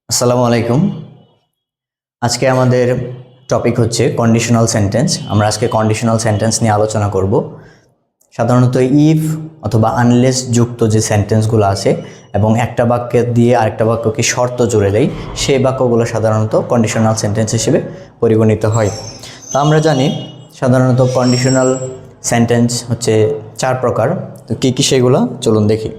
আসসালামু আলাইকুম। আজকে আমাদের টপিক হচ্ছে কন্ডিশনাল সেন্টেন্স। আমরা আজকে কন্ডিশনাল সেন্টেন্স নিয়ে আলোচনা করব। সাধারণত ইফ অথবা আনলেস যুক্ত যে সেন্টেন্সগুলো আছে এবং একটা বাক্যে দিয়ে আরেকটা বাক্যকে শর্ত জুড়ে দেয়, সেই বাক্যগুলো সাধারণত কন্ডিশনাল সেন্টেন্স হিসেবে পরিগণিত হয়। তো আমরা জানি সাধারণত কন্ডিশনাল সেন্টেন্স হচ্ছে 4 প্রকার। তো কী কী সেগুলো চলুন দেখি।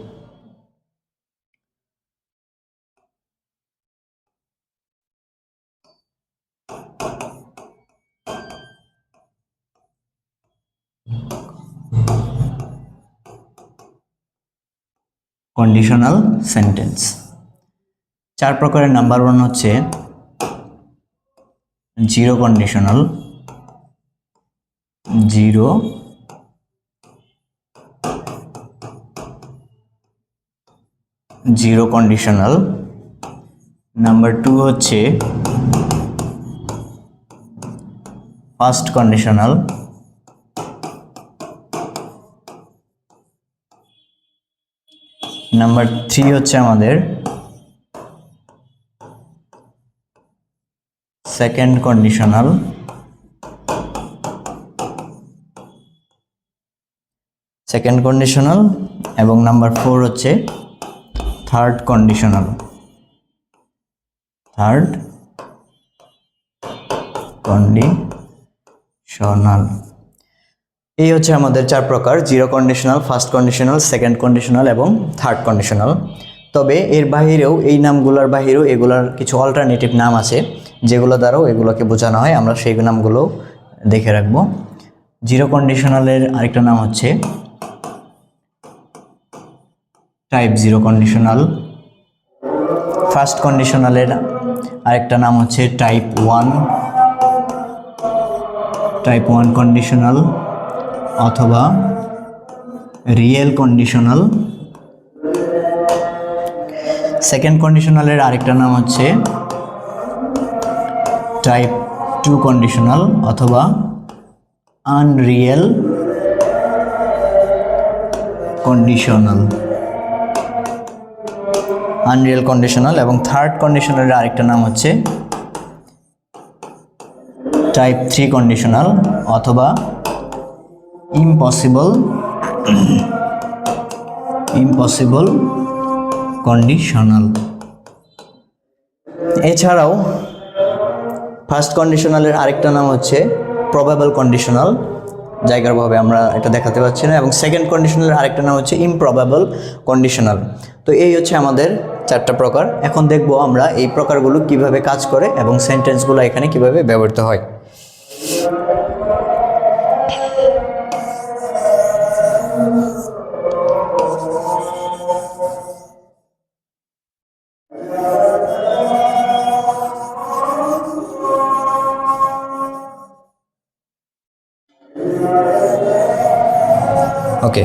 কন্ডিশনাল সেন্টেন্স 4 প্রকারের। নাম্বার 1 হচ্ছে zero conditional. Zero conditional. Number 2 হচ্ছে ফার্স্ট কন্ডিশনাল। নাম্বার 3 হচ্ছে আমাদের সেকেন্ড কন্ডিশনাল। এবং নাম্বার 4 হচ্ছে থার্ড কন্ডিশনাল। এই হচ্ছে আমাদের 4 প্রকার: zero conditional, first conditional, second conditional এবং থার্ড কন্ডিশনাল। তবে এর বাহিরেও, এই নামগুলোর বাহিরেও এগুলার কিছু অল্টারনেটিভ নাম আছে যেগুলো দ্বারাও এগুলোকে বোঝানো হয়। আমরা সেই নামগুলো দেখে রাখবো। জিরো কন্ডিশনালের আরেকটা নাম হচ্ছে টাইপ জিরো কন্ডিশনাল। ফার্স্ট কন্ডিশনালের আরেকটা নাম হচ্ছে টাইপ 1 কন্ডিশনাল অথবা রিয়েল কন্ডিশনাল। সেকেন্ড কন্ডিশনালের আরেকটা নাম হচ্ছে টাইপ 2 কন্ডিশনাল অথবা আনরিয়েল কন্ডিশনাল। এবং থার্ড কন্ডিশনালের আরেকটা নাম হচ্ছে টাইপ 3 কন্ডিশনাল অথবা ইম্পসিবল কন্ডিশনাল। এছাড়াও ফার্স্ট কন্ডিশনালের আরেকটা নাম হচ্ছে প্রবাবল কন্ডিশনাল, জায়গারভাবে আমরা এটা দেখাতে পাচ্ছি না। এবং সেকেন্ড কন্ডিশনালের আরেকটা নাম হচ্ছে ইমপ্রবাবল কন্ডিশনাল। তো এই হচ্ছে আমাদের 4টা প্রকার। এখন দেখব আমরা এই প্রকারগুলো কিভাবে কাজ করে এবং সেন্টেন্সগুলো এখানে কিভাবে ব্যবহৃত হয়। ওকে,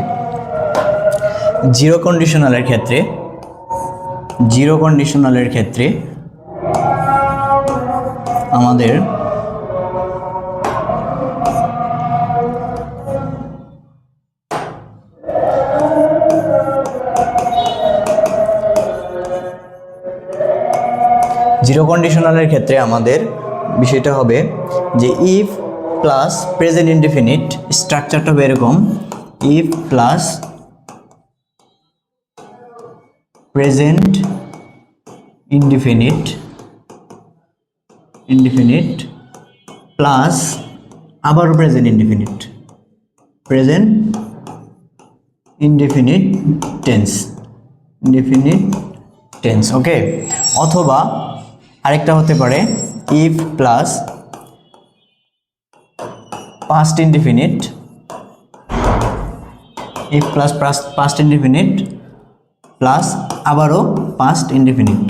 জিরো কন্ডিশনালের ক্ষেত্রে আমাদের বিষয়টা হবে যে ইফ প্লাস প্রেজেন্ট ইনডিফিনিট, স্ট্রাকচারটা হবে এরকম: if plus present indefinite plus আবারও প্রেজেন্ট ইনডিফিনিট টেন্স। ওকে, অথবা আরেকটা হতে পারে if plus past indefinite plus আবারও পাস্ট ইনডিফিনিট।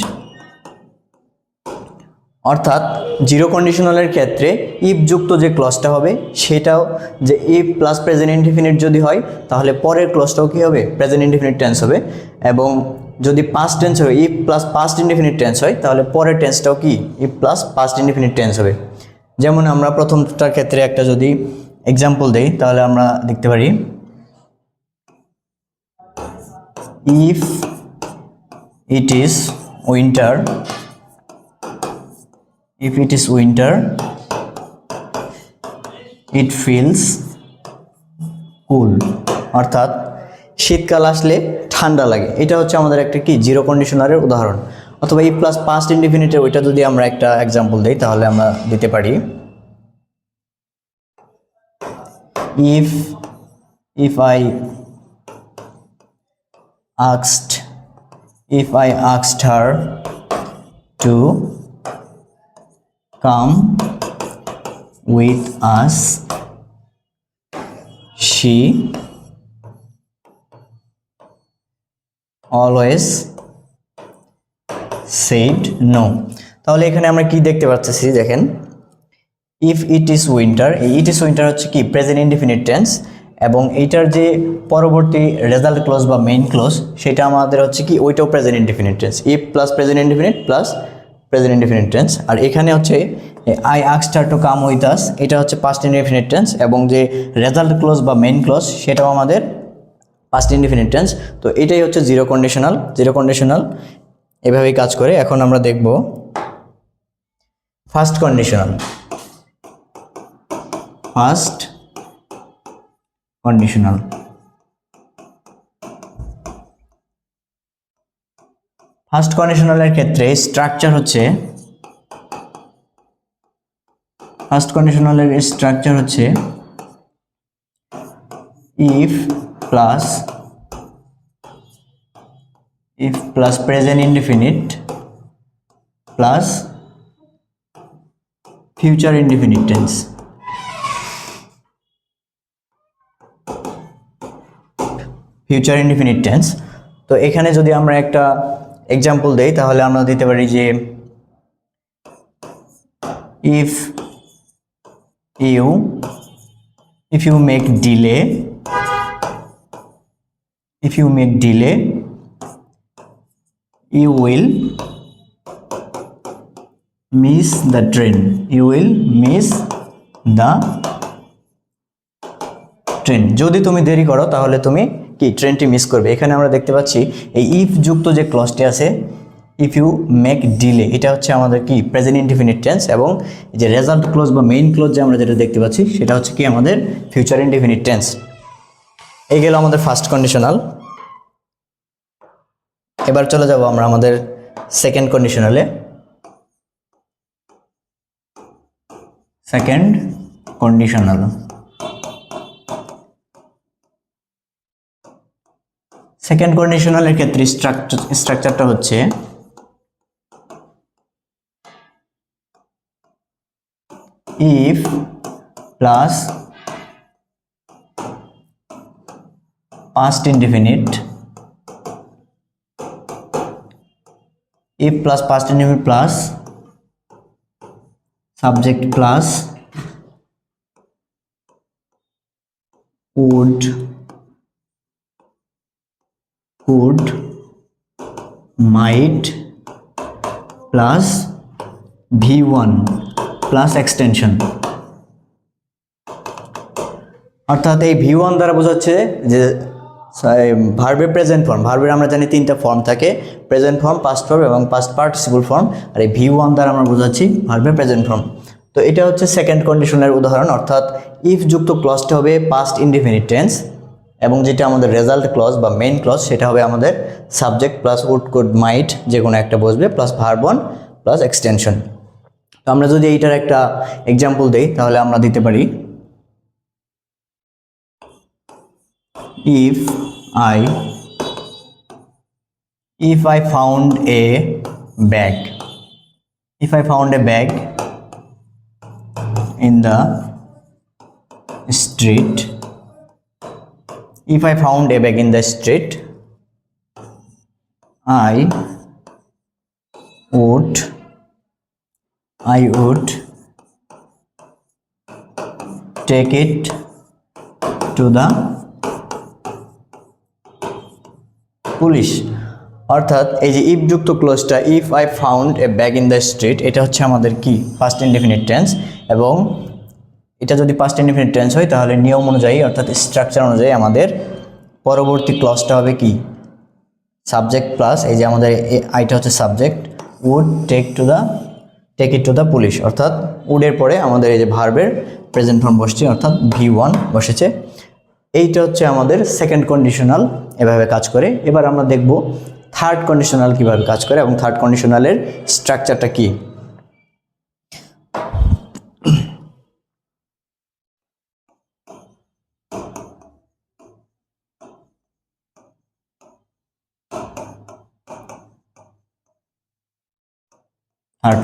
অর্থাৎ জিরো কন্ডিশনালের ক্ষেত্রে ইফ যুক্ত যে ক্লজটা হবে সেটাও, যে ইফ প্লাস প্রেজেন্ট ইনডিফিনিট যদি হয় তাহলে পরের ক্লজটাও কী হবে? প্রেজেন্ট ইনডিফিনিট টেন্স হবে। এবং যদি পাস্ট টেন্স হয়, if plus past indefinite tense হয়, তাহলে পরের টেন্সটাও কি? If plus past indefinite tense হবে। যেমন আমরা প্রথমটার ক্ষেত্রে একটা যদি এক্সাম্পল দেই তাহলে আমরা দেখতে পারি, if it is winter if it is winter it feels cool, অর্থাৎ শীতকাল আসলে ঠান্ডা লাগে। এটা হচ্ছে আমাদের একটা কি জিরো কন্ডিশনালের উদাহরণ। অথবা if প্লাস পাস্ট ইনডিফিনিটের ওইটা যদি আমরা একটা এক্সাম্পল দেই তাহলে আমরা দিতে পারি if I asked her to come with us, she always said no। তাহলে এখানে আমরা কি দেখতে পাচ্ছি দেখেন, if it is winter, এই it is winter হচ্ছে কি প্রেজেন্ট ইনডিফিনিট টেন্স, এবং এইটার যে পরবর্তী রেজাল্ট ক্লজ বা মেইন ক্লজ সেটা আমাদের হচ্ছে কি ওইটাও present indefinite tense, if plus present indefinite plus present indefinite tense. আর এখানে হচ্ছে I asked her to come with us, এটা হচ্ছে পাস্ট ইনডিফিনিট টেন্স, এবং যে রেজাল্ট ক্লজ বা মেইন ক্লজ সেটাও আমাদের পাস্ট ইনডিফিনিট টেন্স। তো এটাই হচ্ছে জিরো কন্ডিশনাল এভাবেই কাজ করে। এখন আমরা দেখব ফার্স্ট কন্ডিশনাল। ফার্স্ট কন্ডিশনালের ক্ষেত্রে স্ট্রাকচার হচ্ছে if plus present indefinite plus future indefinite tense. তো এখানে যদি আমরা একটা এক্সাম্পল দেই তাহলে আমরা দিতে পারি যে if you make delay you will miss the train, যদি তুমি দেরি করো তাহলে তুমি কি ট্রেনটি মিস করবে। এখানে আমরা দেখতে পাচ্ছি এই ইফ যুক্ত যে ক্লজটি আছে ইফ ইউ মেক ডিলে, এটা হচ্ছে আমাদের কি প্রেজেন্ট ইনডিফিনিট টেন্স, এবং যে রেজাল্ট ক্লজ বা মেইন ক্লজ যে আমরা যেটা দেখতে পাচ্ছি সেটা হচ্ছে কি আমাদের ফিউচার ইনডিফিনিট টেন্স। এই গেল আমাদের ফার্স্ট কন্ডিশনাল। এবার চলে যাব আমরা আমাদের সেকেন্ড কন্ডিশনালে। সেকেন্ড কন্ডিশনালের ক্ষেত্রে স্ট্রাকচারটা হচ্ছে if plus past indefinite plus subject plus would might plus v1 plus extension। অর্থাৎ এই v1 দ্বারা বোঝাচ্ছে যে ভার্বের প্রেজেন্ট ফর্ম। ভার্বের আমরা জানি তিনটা ফর্ম থাকে, প্রেজেন্ট ফর্ম, পাস্ট ফর্ম এবং পাস্ট পার্টিসিপল ফর্ম। আর এই v1 দ্বারা আমরা বোঝাচ্ছি ভার্বের প্রেজেন্ট ফর্ম। তো এটা হচ্ছে সেকেন্ড কন্ডিশনের উদাহরণ, অর্থাৎ ইফ যুক্ত ক্লজটা হবে পাস্ট ইনডিফিনিট টেন্স, এবং যেটা আমাদের রেজাল্ট ক্লজ বা মেইন ক্লজ সেটা হবে আমাদের subject plus would could might যে কোনো একটা বসবে plus verb one plus extension. তো আমরা যদি এইটার একটা এক্সাম্পল দেই তাহলে আমরা দিতে পারি if I found a bag in the street, I would take it to the police. অর্থাৎ এই যে ইফ যুক্ত ক্লোজটা if I found a bag in the street, এটা হচ্ছে আমাদের কি পাস্ট ইনডিফিনিট টেন্স, এবং এটা যদি পাস্ট ইনডিফিনিট টেন্স হয় তাহলে নিয়ম অনুযায়ী অর্থাৎ স্ট্রাকচার অনুযায়ী আমাদের পরবর্তী ক্লজটা হবে কি সাবজেক্ট প্লাস এই যে আমাদের আইটা হচ্ছে subject, would take take it to the police, অর্থাৎ উডের পরে আমাদের এই যে ভার্বের প্রেজেন্ট ফর্ম বসছে, অর্থাৎ V1 বসেছে। এইটা হচ্ছে আমাদের সেকেন্ড কন্ডিশনাল, এভাবে কাজ করে। এবার আমরা দেখব থার্ড কন্ডিশনাল কিভাবে কাজ করে এবং থার্ড কন্ডিশনালের স্ট্রাকচারটা কি। থার্ড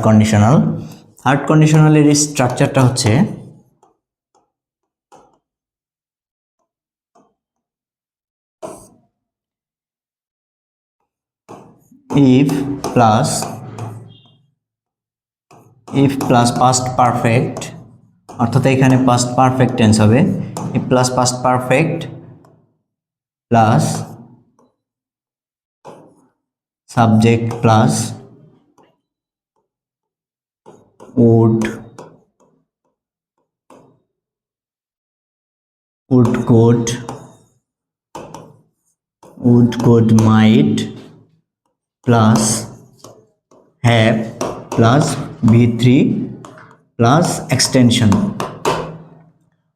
কন্ডিশনালের স্ট্রাকচারটা হচ্ছে if প্লাস পাস্ট পারফেক্ট, অর্থাৎ এখানে পাস্ট পারফেক্ট টেন্স হবে। if plus past perfect plus subject plus would could might plus have plus V3 plus extension,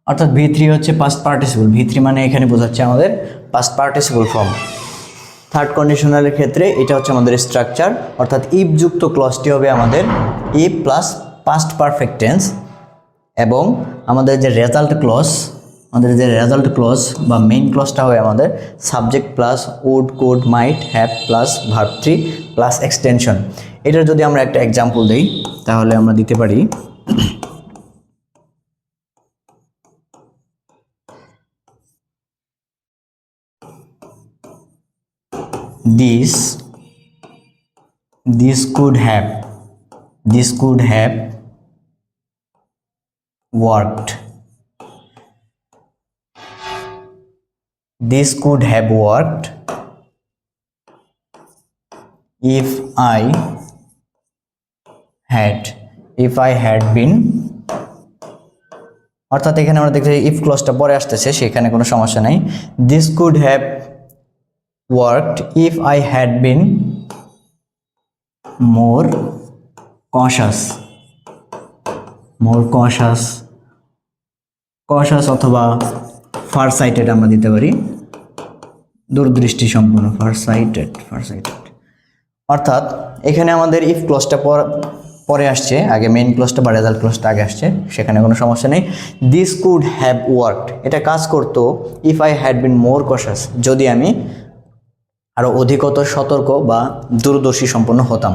অর্থাৎ V3 হচ্ছে পাস্ট পার্টিসিপল। V3 মানে এখানে বোঝাচ্ছে আমাদের পাস্ট পার্টিসিপল ফর্ম। থার্ড কন্ডিশনালের ক্ষেত্রে এটা হচ্ছে আমাদের স্ট্রাকচার, অর্থাৎ ইফ যুক্ত ক্লজটি হবে আমাদের if plus past perfect tense, এবং আমাদের যে রেজাল্ট ক্লজ বা মেইন ক্লজটা হবে আমাদের subject plus would could might have plus verb 3 plus extension. এটার যদি আমরা একটা এক্সাম্পল দিই তাহলে আমরা দিতে পারি this could have worked. This could have worked if I had been, অর্থাৎ এখানে আমরা দেখতে ইফ ক্লজটা পরে আসতেছে, সেখানে কোনো সমস্যা নাই। This could have worked if I had been more cautious অথবা ফার সাইটেড আমরা দিতে পারি, দূরদৃষ্টি সম্পন্ন, ফার সাইটেড। অর্থাৎ এখানে আমাদের ইফ ক্লজটা পরে আসছে, আগে মেইন ক্লজটা বা রেজাল্ট ক্লজটা আগে আসছে, সেখানে কোনো সমস্যা নেই। দিস কুড হ্যাভ ওয়ার্কড, এটা কাজ করতো ইফ আই হ্যাড বিন মোর কশাস, যদি আমি আরও অধিকতর সতর্ক বা দূরদর্শী সম্পন্ন হতাম।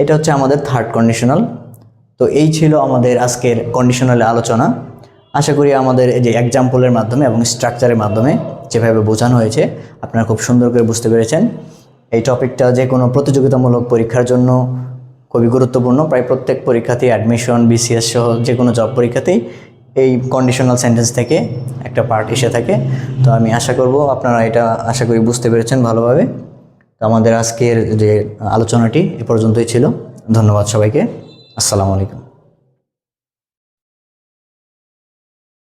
এটা হচ্ছে আমাদের থার্ড কন্ডিশনাল। তো এই ছিল আমাদের আজকের কন্ডিশনালের আলোচনা। আশা করি আমাদের এই যে এক্সাম্পলের মাধ্যমে এবং স্ট্রাকচারের মাধ্যমে যেভাবে বোঝানো হয়েছে আপনারা খুব সুন্দর করে বুঝতে পেরেছেন। এই টপিকটা যে কোনো প্রতিযোগিতামূলক পরীক্ষার জন্য খুবই গুরুত্বপূর্ণ। প্রায় প্রত্যেক পরীক্ষাতেই, অ্যাডমিশন, BCS সহ যে কোনো জব পরীক্ষাতেই এই কন্ডিশনাল সেন্টেন্স থেকে একটা পার্ট এসে থাকে। তো আমি আশা করব আপনারা এটা আশা করি বুঝতে পেরেছেন ভালোভাবে। তো আমাদের আজকের যে আলোচনাটি এ পর্যন্তই ছিল। ধন্যবাদ সবাইকে। আসসালামু আলাইকুম।